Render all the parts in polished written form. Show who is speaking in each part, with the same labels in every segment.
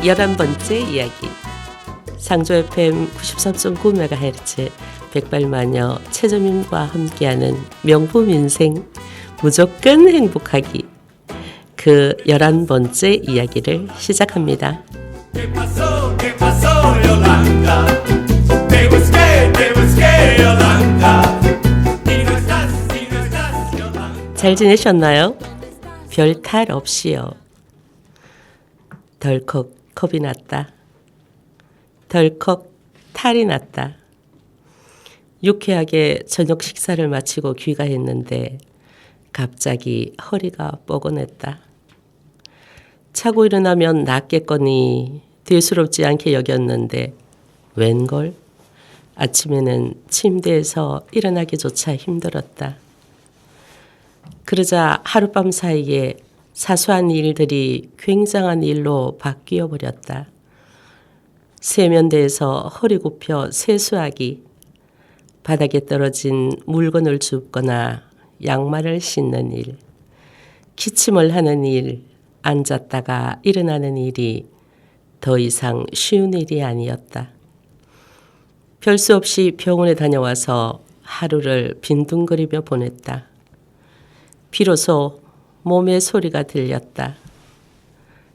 Speaker 1: 11번째 이야기. 상조 FM 93.9MHz 백발마녀 최저민과 함께하는 명품 인생 무조건 행복하기, 그 11번째 이야기를 시작합니다. 잘 지내셨나요? 별 탈 없이요. 덜컥 겁이 났다. 덜컥 탈이 났다. 유쾌하게 저녁 식사를 마치고 귀가했는데 갑자기 허리가 뻐근했다. 자고 일어나면 낫겠거니 되스럽지 않게 여겼는데 웬걸? 아침에는 침대에서 일어나기조차 힘들었다. 그러자 하룻밤 사이에 사소한 일들이 굉장한 일로 바뀌어 버렸다. 세면대에서 허리 굽혀 세수하기, 바닥에 떨어진 물건을 줍거나 양말을 씻는 일, 기침을 하는 일, 앉았다가 일어나는 일이 더 이상 쉬운 일이 아니었다. 별 수 없이 병원에 다녀와서 하루를 빈둥거리며 보냈다. 비로소 몸의 소리가 들렸다.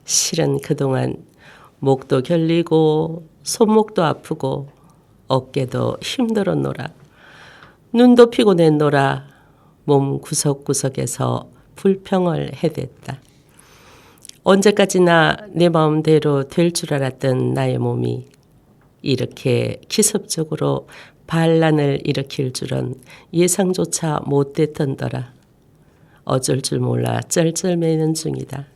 Speaker 1: 실은 그동안 목도 결리고 손목도 아프고 어깨도 힘들었노라. 눈도 피곤했노라. 몸 구석구석에서 불평을 해댔다. 언제까지나 내 마음대로 될 줄 알았던 나의 몸이 이렇게 기습적으로 반란을 일으킬 줄은 예상조차 못했던더라. 어쩔 줄 몰라 쩔쩔매는 중이다.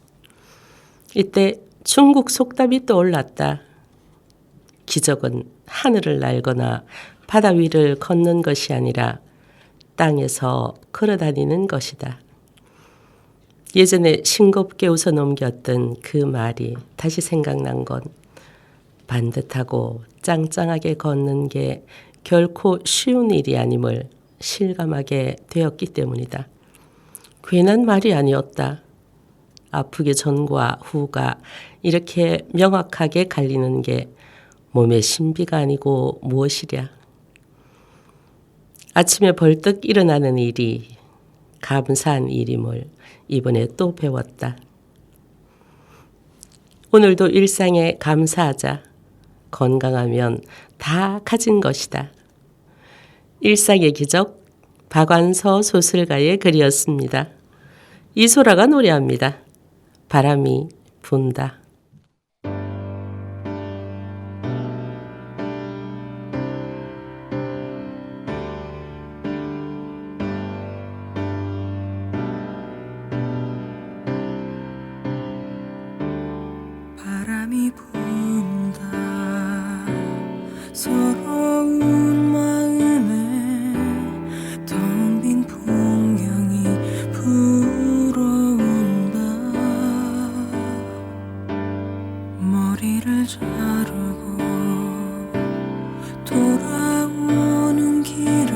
Speaker 1: 이때 중국 속담이 떠올랐다. 기적은 하늘을 날거나 바다 위를 걷는 것이 아니라 땅에서 걸어다니는 것이다. 예전에 싱겁게 웃어넘겼던 그 말이 다시 생각난 건 반듯하고 짱짱하게 걷는 게 결코 쉬운 일이 아님을 실감하게 되었기 때문이다. 괜한 말이 아니었다. 아프기 전과 후가 이렇게 명확하게 갈리는 게 몸의 신비가 아니고 무엇이랴. 아침에 벌떡 일어나는 일이 감사한 일임을 이번에 또 배웠다. 오늘도 일상에 감사하자. 건강하면 다 가진 것이다. 일상의 기적, 박완서 소설가의 글이었습니다. 이소라가 노래합니다. 바람이 분다.
Speaker 2: 바람이 분다. 서러운 마음에 텅 빈 풍경이 불어온다. 머리를 자르고 돌아오는 길에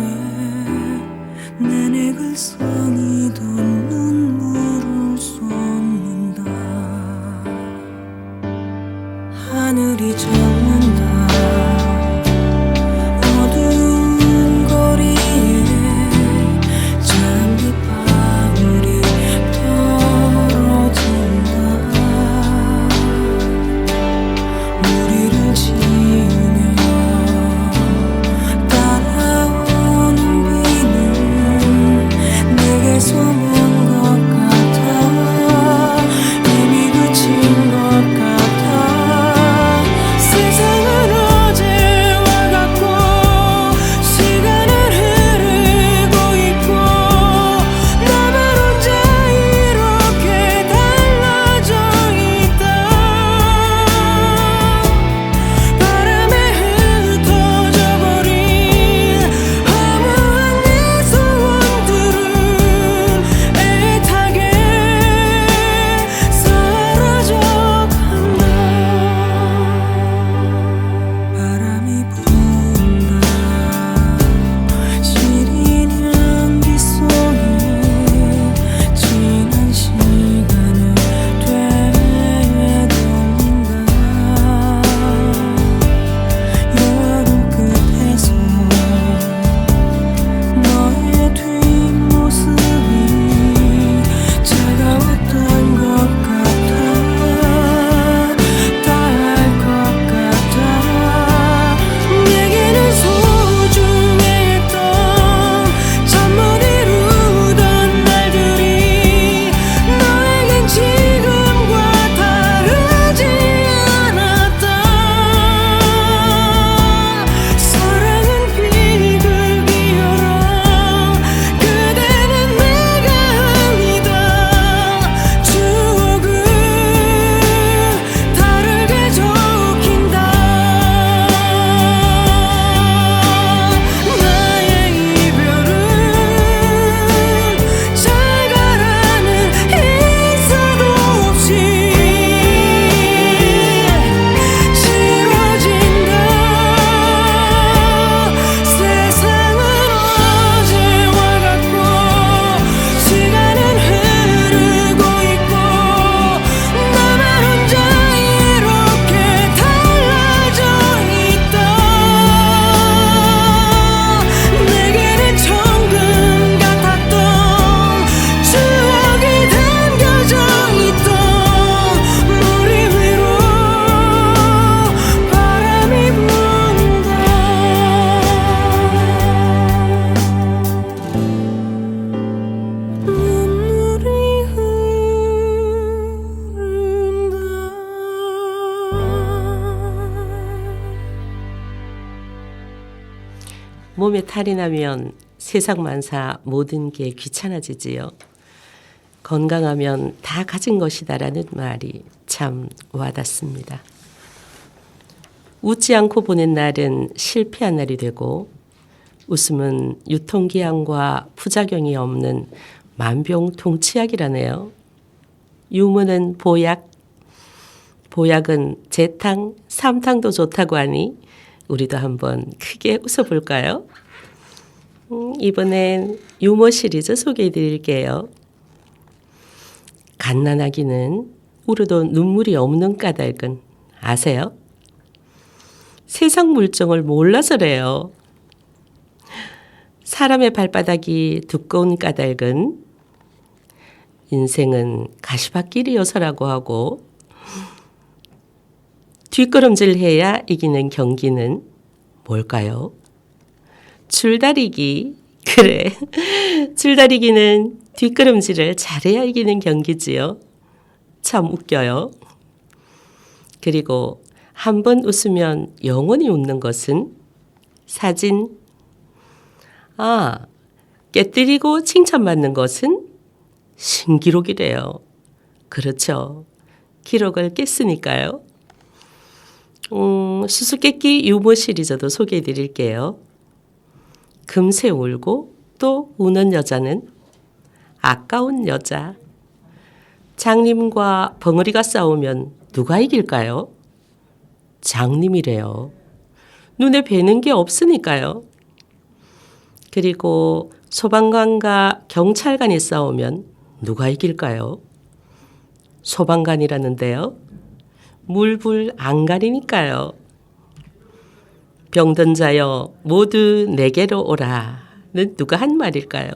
Speaker 2: 내내 글썽이던 눈물을 쏟는다. 하늘이 젖는다. 어두운 거리에 장미방울이 떨어진다. 무리를 지으며 따라오는 비는 내게서 먼 것 같아. 이미 그친 것 같아. 세상을
Speaker 1: 몸에 탈이 나면 세상 만사 모든 게 귀찮아지지요. 건강하면 다 가진 것이다라는 말이 참 와닿습니다. 웃지 않고 보낸 날은 실패한 날이 되고 웃음은 유통기한과 부작용이 없는 만병통치약이라네요. 유무는 보약, 보약은 재탕, 삼탕도 좋다고 하니 우리도 한번 크게 웃어볼까요? 이번엔 유머 시리즈 소개해 드릴게요. 갓난아기는 울어도 눈물이 없는 까닭은 아세요? 세상 물정을 몰라서래요. 사람의 발바닥이 두꺼운 까닭은 인생은 가시밭길이어서라고 하고 뒷걸음질해야 이기는 경기는 뭘까요? 줄다리기. 그래. 줄다리기는 뒷걸음질을 잘해야 이기는 경기지요. 참 웃겨요. 그리고 한 번 웃으면 영원히 웃는 것은 사진. 깨뜨리고 칭찬받는 것은 신기록이래요. 그렇죠. 기록을 깼으니까요. 수수께끼 유머 시리즈도 소개해 드릴게요. 금세 울고 또 우는 여자는 아까운 여자. 장님과 벙어리가 싸우면 누가 이길까요? 장님이래요. 눈에 뵈는 게 없으니까요. 그리고 소방관과 경찰관이 싸우면 누가 이길까요? 소방관이라는데요. 물불 안 가리니까요. 병든 자여 모두 내게로 오라는 누가 한 말일까요?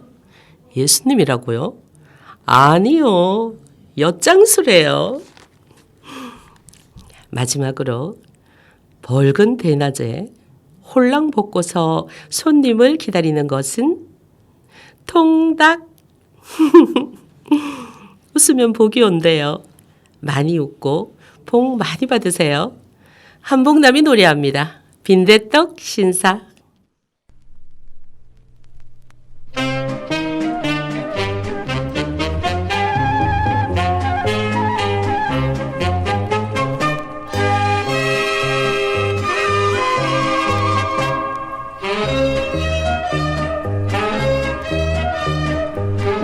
Speaker 1: 예수님이라고요? 아니요. 엿장수래요. 마지막으로 벌건 대낮에 홀랑 벗고서 손님을 기다리는 것은 통닭. 웃으면 복이 온대요. 많이 웃고 복 많이 받으세요. 한복남이 노래합니다. 빈대떡 신사.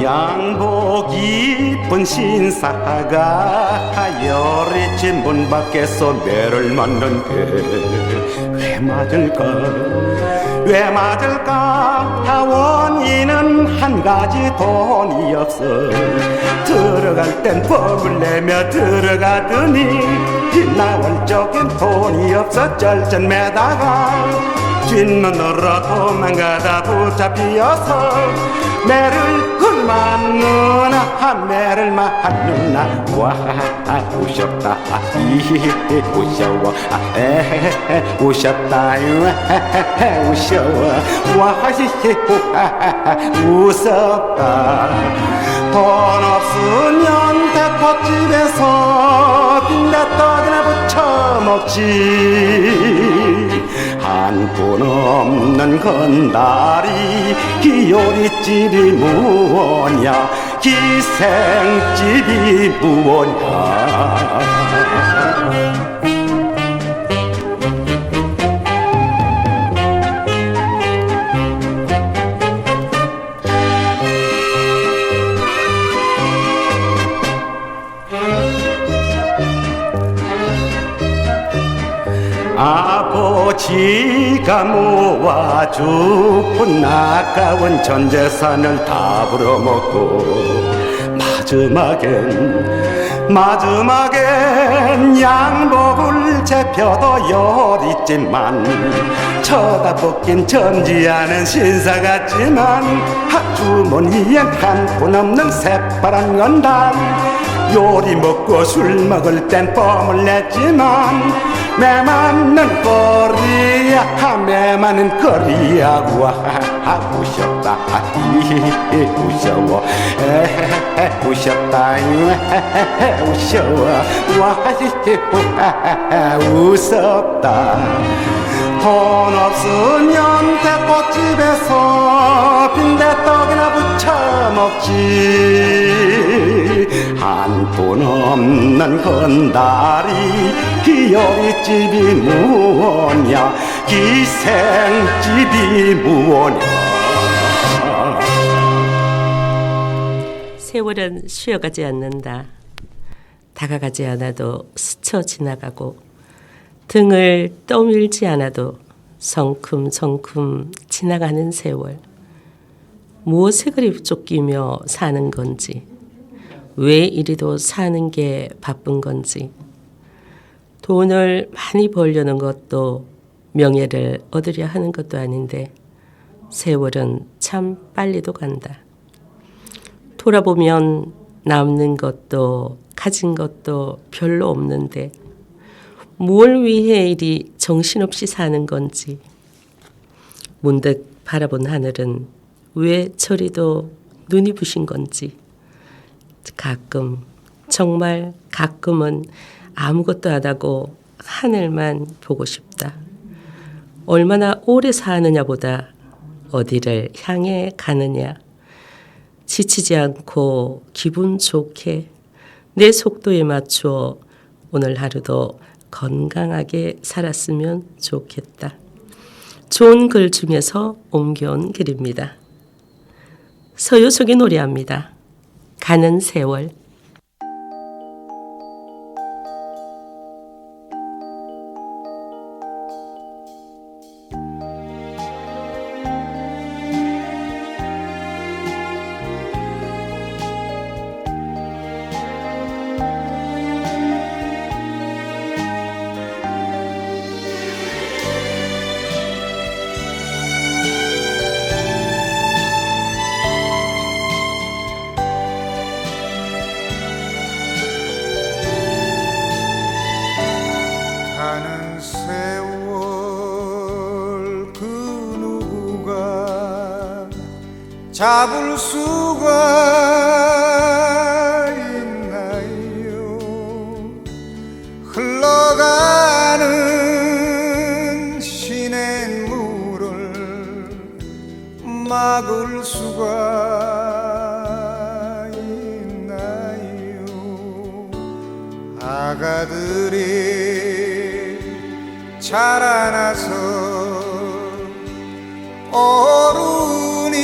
Speaker 3: 양복 입은 신사가 열이집 문 밖에서 매를 맞는데 왜 맞을까 왜 맞을까 원인은 한 가지 돈이 없어 들어갈 땐 뻑을 내며 들어가더니 나올 적엔 돈이 없어 쩔쩔매다가 뒷눈으로 도망가다 붙잡히어서 매를 맞누나 매를 맞누나 와 우셨다 이히히 우셔워 에헤헤 우셨다 우셔워 와 히히 웃었다 돈 없으면 대포집에서 빈대떡이나 부쳐 먹지 한 푼 없는 건다리 기요리집이 무엇냐 기생집이 무엇냐 아버지가 모아주은 아까운 전 재산을 다 불어먹고 마지막엔 양복을 재펴도 열있지만 쳐다보긴 점지않은 신사 같지만 주머니엔 한 푼 없는 새파란 건단 요리 먹고 술 먹을 땐 뻥을 냈지만 매 맞는 거리야 매 맞는 거리야 와 우셨다 우셔워 우셨다 우셔워 와 웃었다 돈 없으면 대꽃집에서 빈대떡이나 부쳐 먹지. 한 푼 없는 건다리 기어리집이 무엇냐, 기생집이 무엇냐.
Speaker 1: 세월은 쉬어가지 않는다. 다가가지 않아도 스쳐 지나가고 등을 떠밀지 않아도 성큼성큼 지나가는 세월. 무엇에 그리 쫓기며 사는 건지, 왜 이리도 사는 게 바쁜 건지. 돈을 많이 벌려는 것도 명예를 얻으려 하는 것도 아닌데 세월은 참 빨리도 간다. 돌아보면 남는 것도 가진 것도 별로 없는데 뭘 위해 이리 정신없이 사는 건지. 문득 바라본 하늘은 왜 저리도 눈이 부신 건지. 가끔, 정말 가끔은 아무것도 안 하고 하늘만 보고 싶다. 얼마나 오래 사느냐보다 어디를 향해 가느냐. 지치지 않고 기분 좋게 내 속도에 맞추어 오늘 하루도 건강하게 살았으면 좋겠다. 좋은 글 중에서 옮겨온 글입니다. 서유석이 노래합니다. 가는 세월.
Speaker 4: 가는 세월 그 누구가 잡을 수가 있나요. 흘러가는 시냇물을 막을 수가 있나요. 아가들이 자라나서 어른이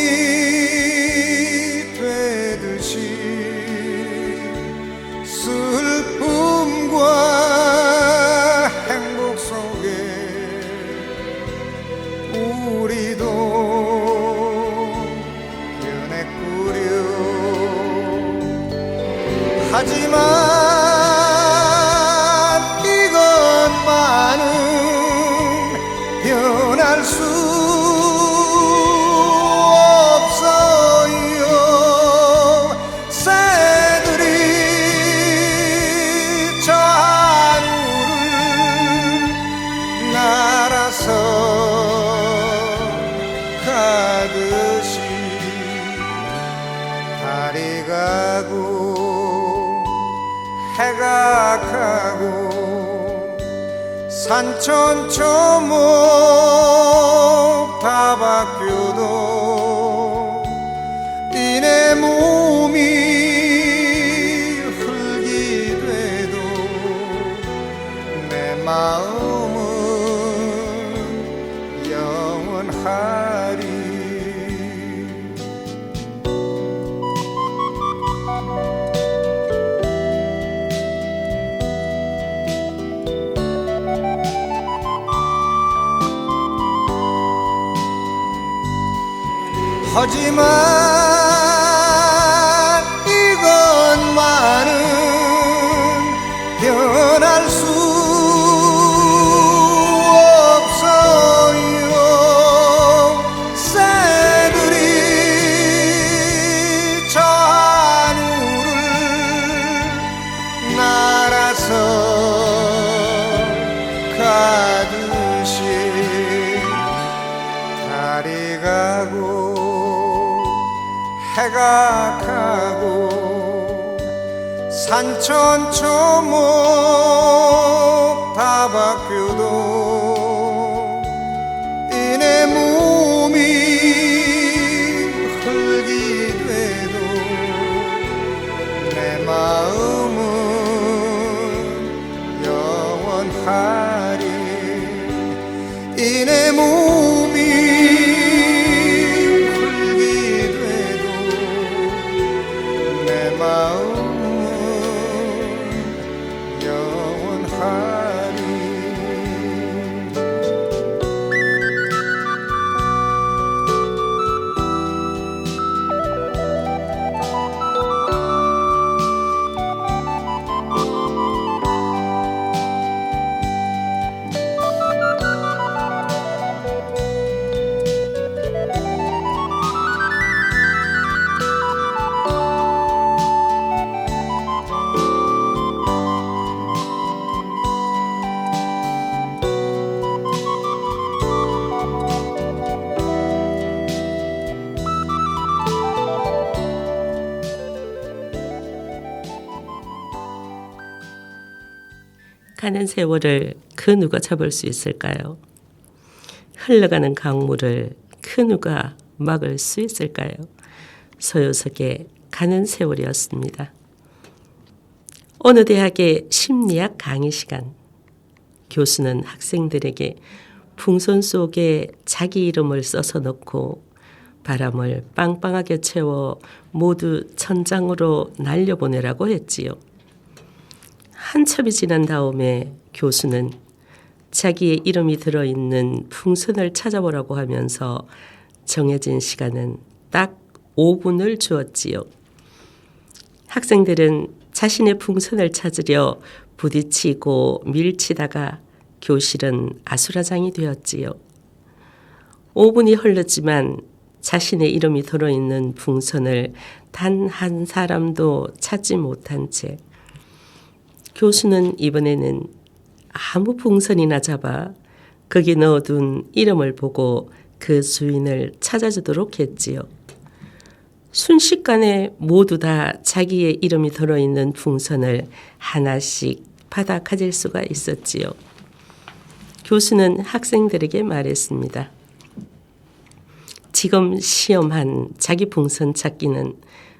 Speaker 4: 되듯이 슬픔과 행복 속에 우리도 변해꾸려. 하지만 변할 수 없어요. 새들이 저 하늘을 날아서 가듯이 달이 가고 해가 가고 산천초목 다 바뀌어도 이내 몸이 흙이 돼도 내 마음은 영원하리. 하지만 이것만은 변할 수 없어요. 새들이 저 하늘을 날아서 가듯이 달이 가고 해가 가고 산천초목 다 바뀌어도 영원하리 이내 몸이 흙이 돼도 내 마음은 영원하리
Speaker 1: 가는 세월을 그 누가 잡을 수 있을까요? 흘러가는 강물을 그 누가 막을 수 있을까요? 서효석의 가는 세월이었습니다. 어느 대학의 심리학 강의 시간, 교수는 학생들에게 풍선 속에 자기 이름을 써서 넣고 바람을 빵빵하게 채워 모두 천장으로 날려보내라고 했지요. 한참이 지난 다음에 교수는 자기의 이름이 들어있는 풍선을 찾아보라고 하면서 정해진 시간은 딱 5분을 주었지요. 학생들은 자신의 풍선을 찾으려 부딪히고 밀치다가 교실은 아수라장이 되었지요. 5분이 흘렀지만 자신의 이름이 들어있는 풍선을 단 한 사람도 찾지 못한 채 교수는 이번에는 아무 풍선이나 잡아 거기 넣어둔 이름을 보고 그 주인을 찾아주도록 했지요. 순식간에 모두 다 자기의 이름이 들어있는 풍선을 하나씩 받아 가질 수가 있었지요. 교수는 학생들에게 말했습니다. 지금 시험한 자기 풍선 찾기는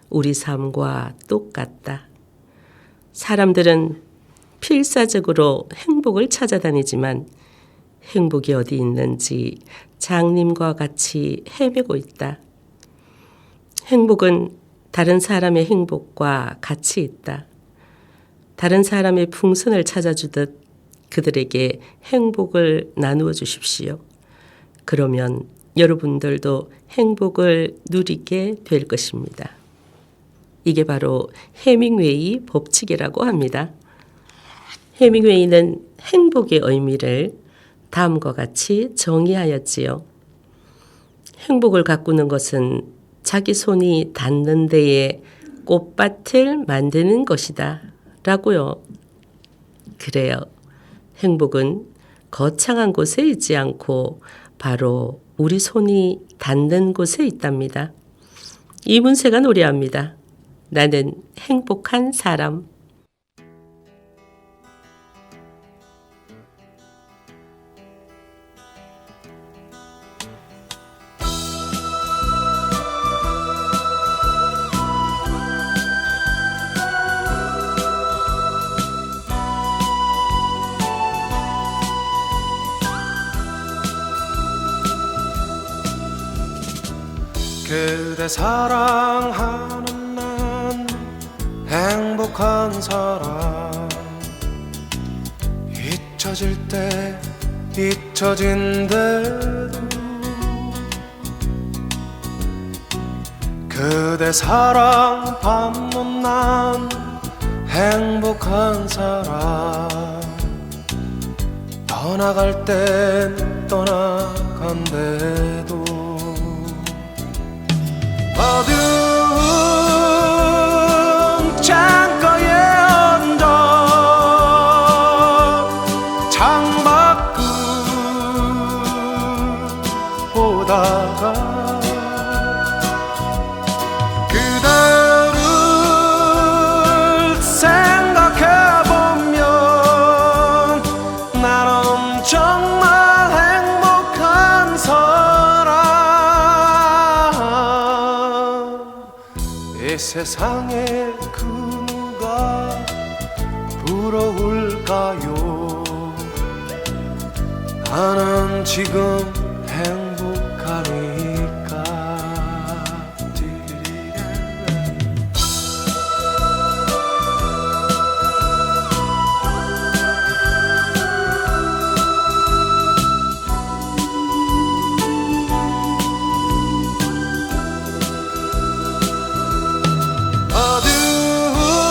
Speaker 1: 우리 삶과 똑같다. 사람들은 필사적으로 행복을 찾아다니지만 행복이 어디 있는지 장님과 같이 헤매고 있다. 행복은 다른 사람의 행복과 같이 있다. 다른 사람의 풍선을 찾아주듯 그들에게 행복을 나누어 주십시오. 그러면 여러분들도 행복을 누리게 될 것입니다. 이게 바로 해밍웨이 법칙이라고 합니다. 해밍웨이는 행복의 의미를 다음과 같이 정의하였지요. 행복을 가꾸는 것은 자기 손이 닿는 데에 꽃밭을 만드는 것이다 라고요. 그래요. 행복은 거창한 곳에 있지 않고 바로 우리 손이 닿는 곳에 있답니다. 이문세가 노래합니다. 나는 행복한 사람.
Speaker 4: 그대 사랑하는 난 행복한 사람 잊혀질 때 잊혀진대도 그대 사랑 받는 난 행복한 사람 떠나갈 땐 떠나간대도 어두운 창가에 앉아 창밖을 보다가 그대를 생각해보면 나는 정말 행복한 이 세상에 그 누가 부러울까요? 나는 지금 행복하니까.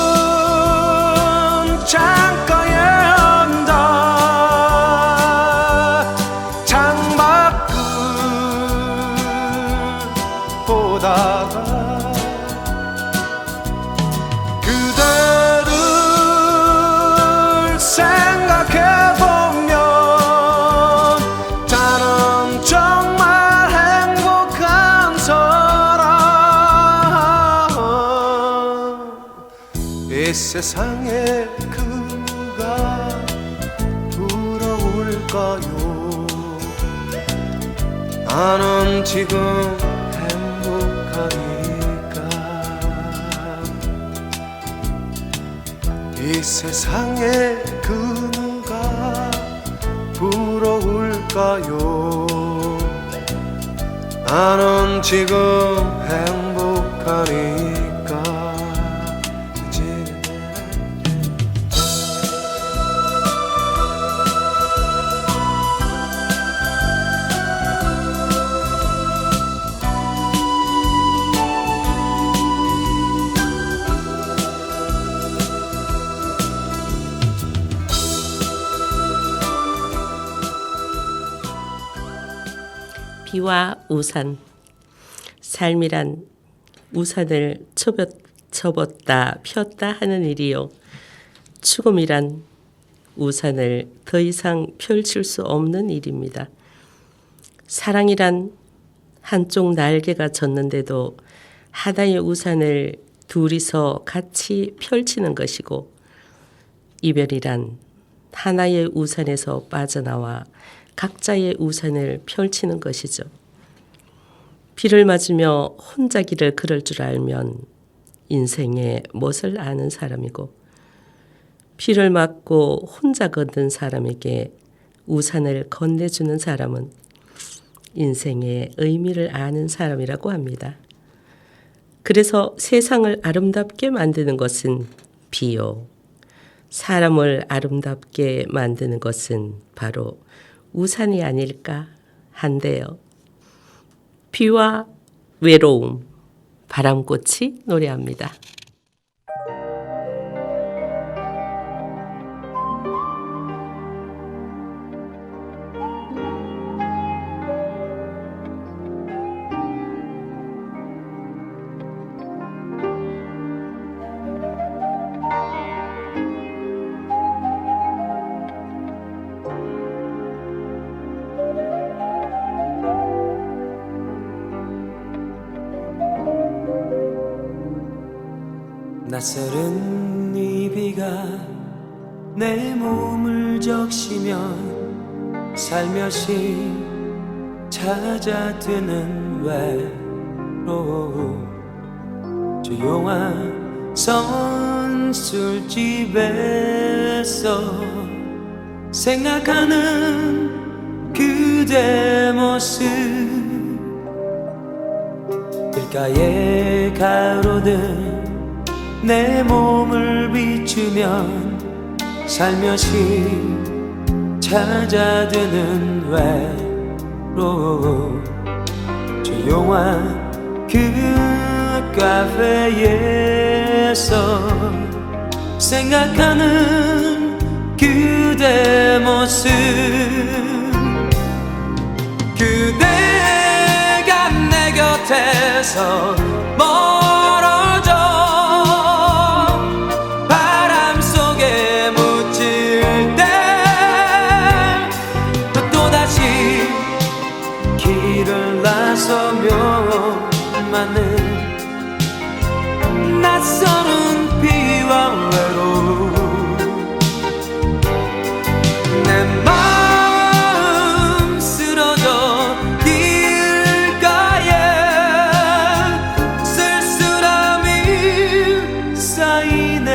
Speaker 4: 어두운 창가에 앉아 창밖을 보다가 그대를 생각해보면 나는 정말 행복한 사람. 이 세상에 그 누가 부러울까요? 나는 지금 행복하니까. 이 세상에 그 누가 부러울까요? 나는 지금 행복하니까.
Speaker 1: 비와 우산. 삶이란 우산을 접었다 폈다 하는 일이요. 죽음이란 우산을 더 이상 펼칠 수 없는 일입니다. 사랑이란 한쪽 날개가 졌는데도 하나의 우산을 둘이서 같이 펼치는 것이고, 이별이란 하나의 우산에서 빠져나와 각자의 우산을 펼치는 것이죠. 비를 맞으며 혼자 길을 걸을 줄 알면 인생의 멋을 아는 사람이고, 비를 맞고 혼자 걷는 사람에게 우산을 건네주는 사람은 인생의 의미를 아는 사람이라고 합니다. 그래서 세상을 아름답게 만드는 것은 비요, 사람을 아름답게 만드는 것은 바로 우산이 아닐까 한데요. 비와 외로움, 바람꽃이 노래합니다.
Speaker 2: 낯설은 이 비가 내 몸을 적시면 살며시 찾아드는 외로움. 조용한 선술집에서 생각하는 그대 모습, 길가에 가로등 내 몸을 비추면 살며시 찾아드는 외로움. 조용한 그 카페에서 생각하는 그대 모습, 그대가 내 곁에서 멀어져 바람 속에 묻힐 때 또다시 길을 나서며 맞는 낯설은 비와 외로움. 내 마음 쓰러져 길가에 쓸쓸함이 쌓이네.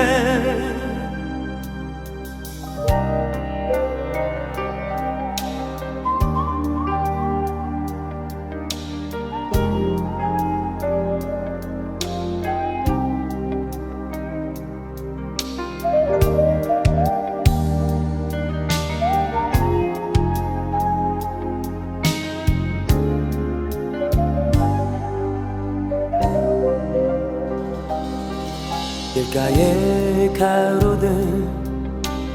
Speaker 2: 길가에 가로등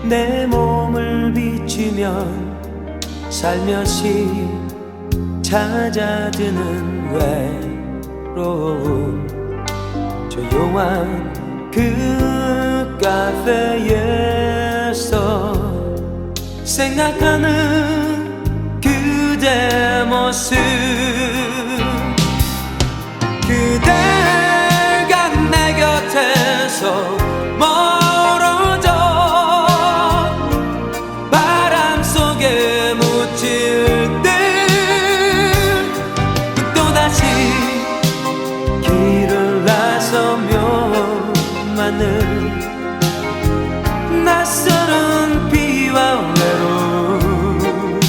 Speaker 2: 내 몸을 비추면 살며시 찾아드는 외로움 조용한 그 카페에서 생각하는 그대 모습 그대가 내 곁에서 멀어져 바람 속에 묻힐 때 또다시 길을 나서며 맞는 낯설은 비와 외로움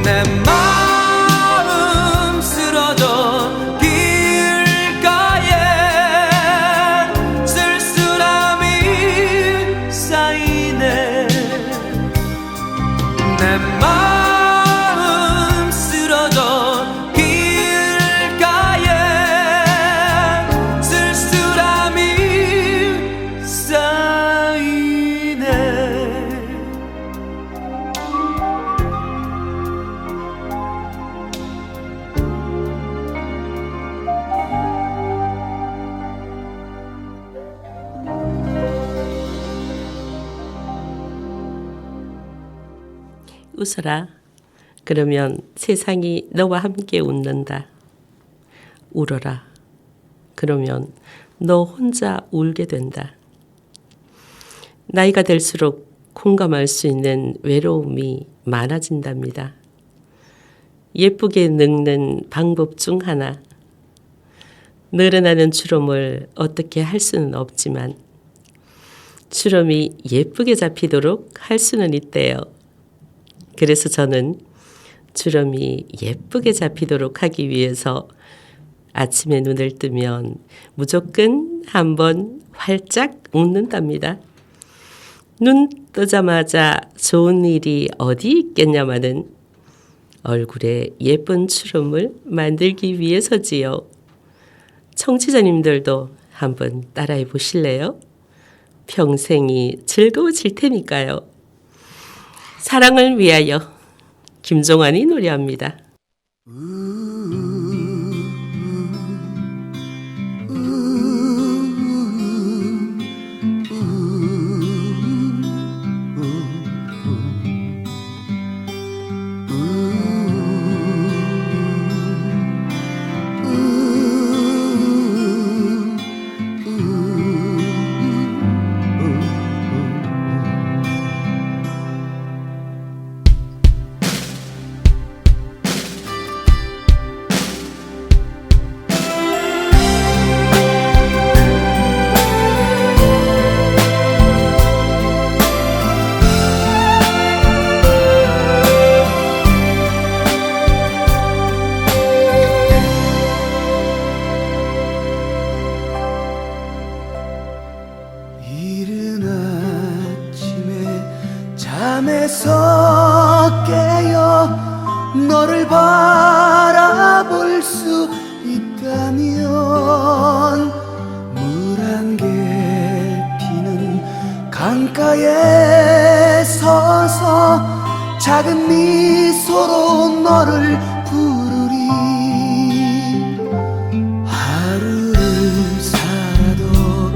Speaker 2: 내 마음 쓰러져 길가에 쓸쓸함이 쌓이네 내 마음 쓰러져 길가에 쓸쓸함이 쌓이네
Speaker 1: 웃어라. 그러면 세상이 너와 함께 웃는다. 울어라. 그러면 너 혼자 울게 된다. 나이가 들수록 공감할 수 있는 외로움이 많아진답니다. 예쁘게 늙는 방법 중 하나. 늘어나는 주름을 어떻게 할 수는 없지만 주름이 예쁘게 잡히도록 할 수는 있대요. 그래서 저는 주름이 예쁘게 잡히도록 하기 위해서 아침에 눈을 뜨면 무조건 한번 활짝 웃는답니다. 눈 뜨자마자 좋은 일이 어디 있겠냐마는 얼굴에 예쁜 주름을 만들기 위해서지요. 청취자님들도 한번 따라해 보실래요? 평생이 즐거워질 테니까요. 사랑을 위하여 김종환이 노래합니다.
Speaker 4: 이른 아침에 잠에서 깨어 너를 바라볼 수 있다면 물 한 개 피는 강가에 서서 작은 미소로 너를 부르리 하루를 살아도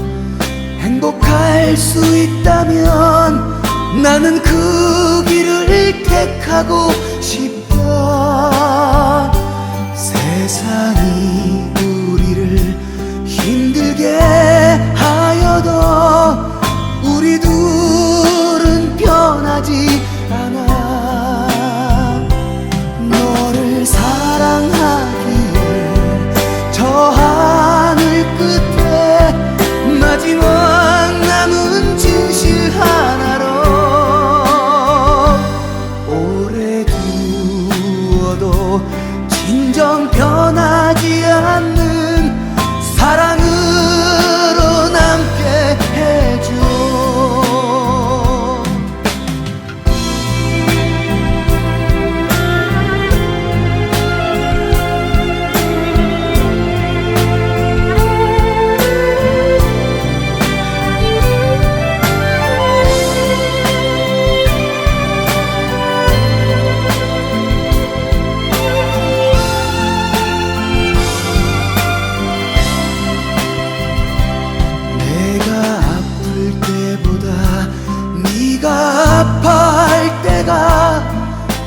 Speaker 4: 행복할 수 있다면 나는 그 길을 택하고 싶다 세상이 우리를 힘들게 하여도 우리 둘은 변하지 않아 너를 사랑하기에 저 하늘 끝에 마지막 남은 진실 하나로 오래된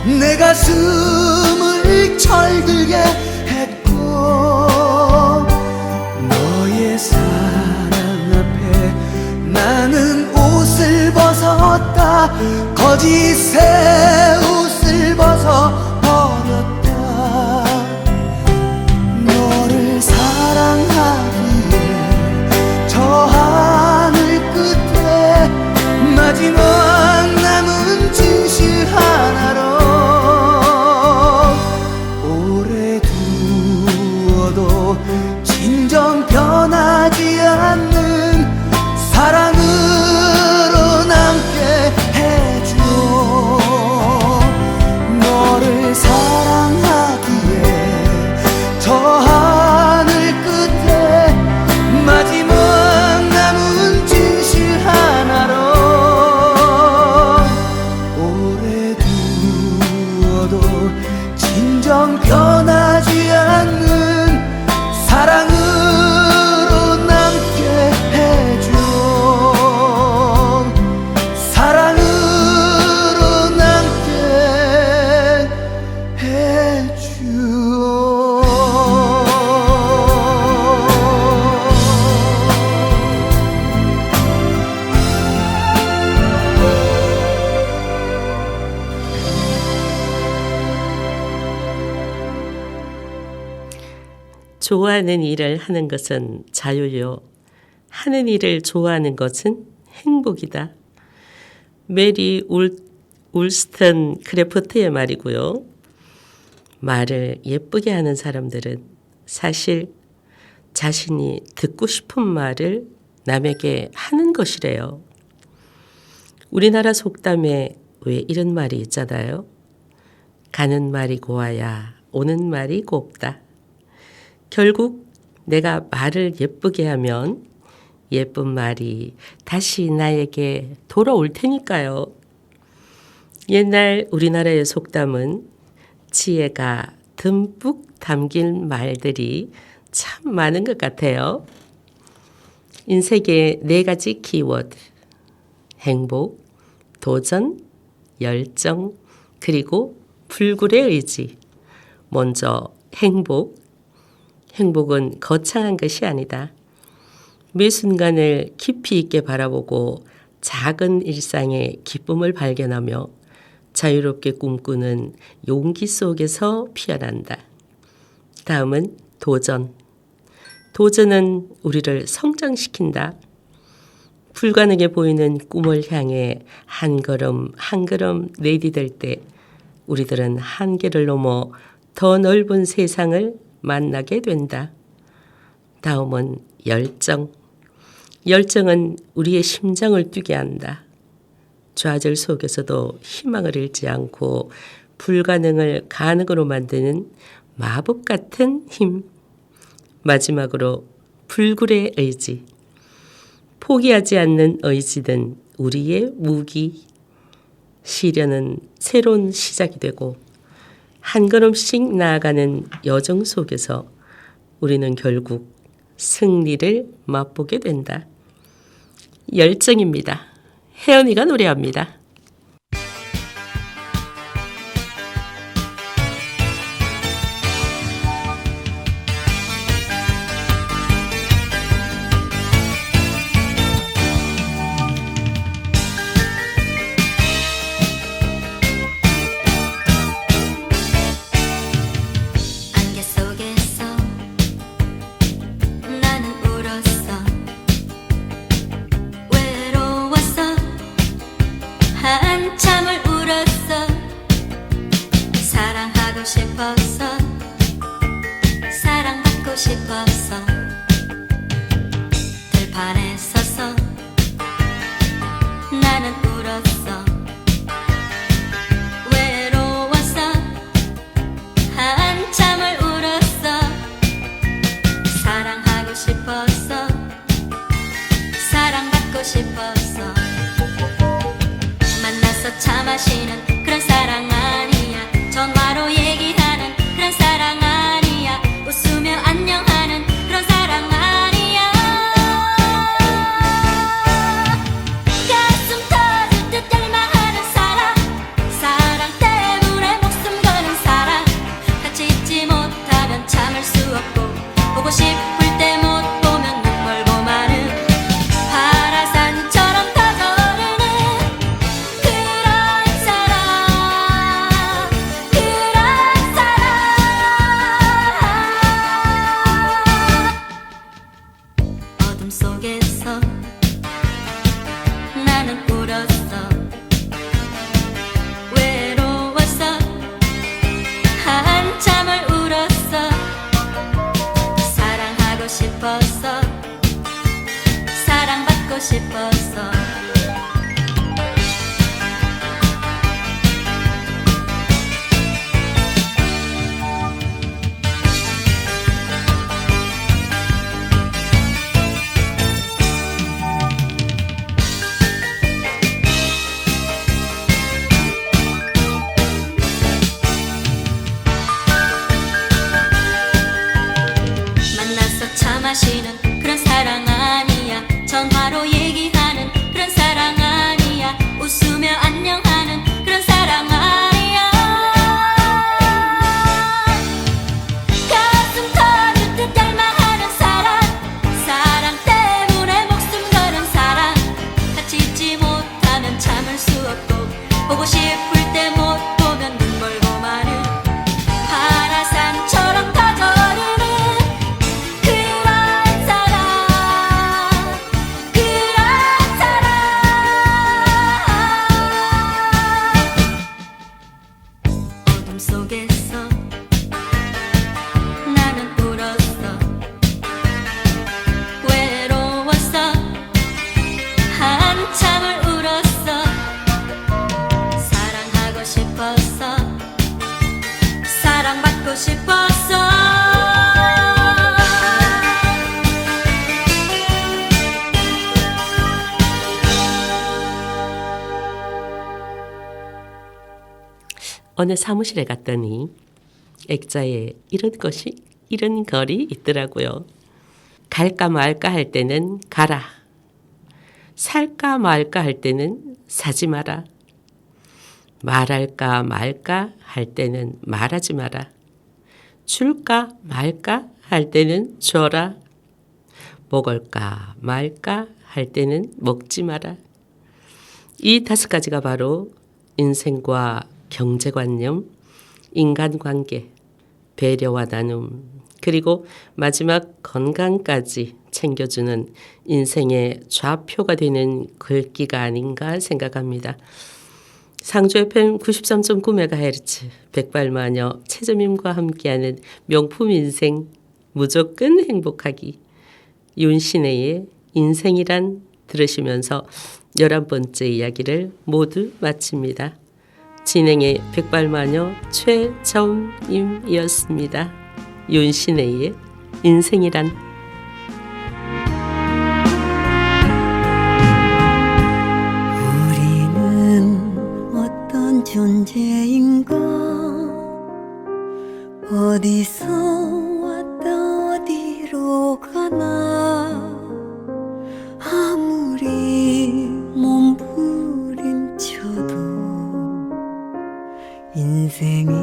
Speaker 4: 내 가슴을 철들게 했고 너의 사랑 앞에 나는 옷을 벗었다 거짓의 옷을 벗어버렸다 너를 사랑하기에 저 하늘 끝에 마지막 남은 진실 하나로 오래 두어도 진정 변하지 않는 사랑으로 남게 해줘 너를 사랑하기에 저 하늘 끝에 마지막 남은 진실 하나로 오래 두어도 진정 변하지 않는 사랑으로 남게 해줘 사랑으로 남게 해줘
Speaker 1: 좋아하는 일을 하는 것은 자유요. 하는 일을 좋아하는 것은 행복이다. 메리 울스턴 크래프트의 말이고요. 말을 예쁘게 하는 사람들은 사실 자신이 듣고 싶은 말을 남에게 하는 것이래요. 우리나라 속담에 왜 이런 말이 있잖아요. 가는 말이 고와야 오는 말이 곱다. 결국 내가 말을 예쁘게 하면 예쁜 말이 다시 나에게 돌아올 테니까요. 옛날 우리나라의 속담은 지혜가 듬뿍 담긴 말들이 참 많은 것 같아요. 인생의 4가지 키워드. 행복, 도전, 열정, 그리고 불굴의 의지. 먼저 행복. 행복은 거창한 것이 아니다. 매 순간을 깊이 있게 바라보고 작은 일상의 기쁨을 발견하며 자유롭게 꿈꾸는 용기 속에서 피어난다. 다음은 도전. 도전은 우리를 성장시킨다. 불가능해 보이는 꿈을 향해 한 걸음 한 걸음 내디딜 때 우리들은 한계를 넘어 더 넓은 세상을 만나게 된다. 다음은 열정. 열정은 우리의 심장을 뛰게 한다. 좌절 속에서도 희망을 잃지 않고 불가능을 가능으로 만드는 마법 같은 힘. 마지막으로 불굴의 의지. 포기하지 않는 의지는 우리의 무기. 시련은 새로운 시작이 되고 한 걸음씩 나아가는 여정 속에서 우리는 결국 승리를 맛보게 된다. 열정입니다. 혜연이가 노래합니다.
Speaker 5: 안개 속에서 나는 울었어 외로웠어 싶어서 사랑받고 싶어서 만나서 차 마시는 그런 사랑 아니야. 전화로 얘기하는 그런 사랑 아니야. 웃으며 안녕하는 그런 사랑 아니야. 가슴 터질 듯 닮아하는 사랑, 사랑 때문에 목숨 거는 사랑. 같이 있지 못하면 참을 수 없고 보고 싶을 때 못 보면 눈멀고 마는 파라산처럼 터져오르는 그런 사랑, 그런 사랑. 어둠 속에서 나는 울었어. 외로웠어. 한참을 울었어. 사랑하고 싶었어. 사랑받고 싶었어.
Speaker 1: 어느 사무실에 갔더니 액자에 이런 글이 있더라고요. 갈까 말까 할 때는 가라. 살까 말까 할 때는 사지 마라. 말할까 말까 할 때는 말하지 마라. 줄까 말까 할 때는 줘라. 먹을까 말까 할 때는 먹지 마라. 이 5가지가 바로 인생과 경제관념, 인간관계, 배려와 나눔, 그리고 마지막 건강까지 챙겨주는 인생의 좌표가 되는 글귀가 아닌가 생각합니다. 상주 FM 93.9MHz 백발마녀 최저임과 함께하는 명품 인생 무조건 행복하기, 윤신혜의 인생이란 들으시면서 11번째 이야기를 모두 마칩니다. 진행의 백발마녀 최저임이었습니다. 윤신혜의 인생이란.
Speaker 6: 우리는 어떤 존재인가? 어디서 왔다 어디로 가나? 아무리 몸부림쳐도 인생이란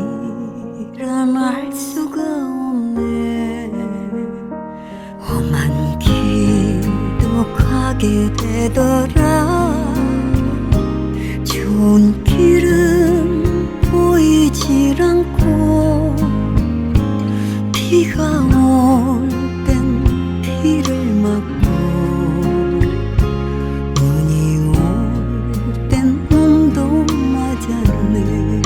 Speaker 6: 알 수가 없네. 험한 길도 가게 되더라. 좋은 길은 보이질 않고 비가 올 땐 비를 맞고 눈이 올 땐 눈도 맞았네.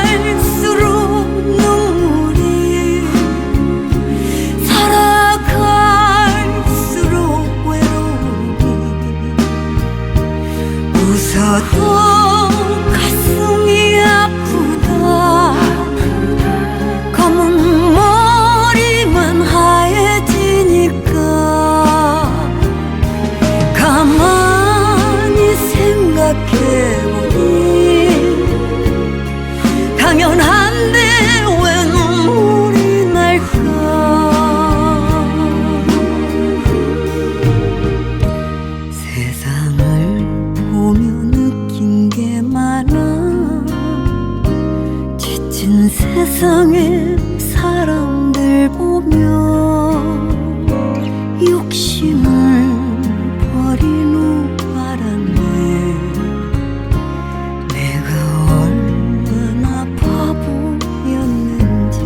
Speaker 6: 살아갈수록 눈물이, 살아갈수록 외로움이, 웃어도 가슴이 아프다. 검은 머리만 하얘지니까 가만히 생각해보니 당연한데 왜 눈물이 날까? 세상을 보며 느낀 게 많아. 지친 세상에 사람들 보며 욕심을 버린 후 알았네. 내가 얼마나 바보였는지.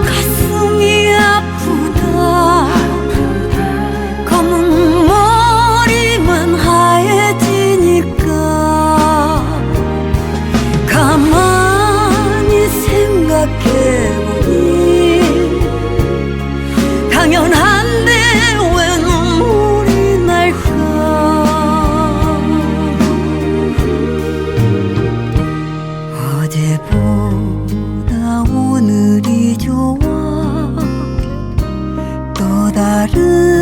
Speaker 6: 가슴이 아프다 검은 머리만 하얘지니까 가만히 생각해보니 당연한데 왜 눈물이 날까 어제보다 오늘이 좋아 또 다른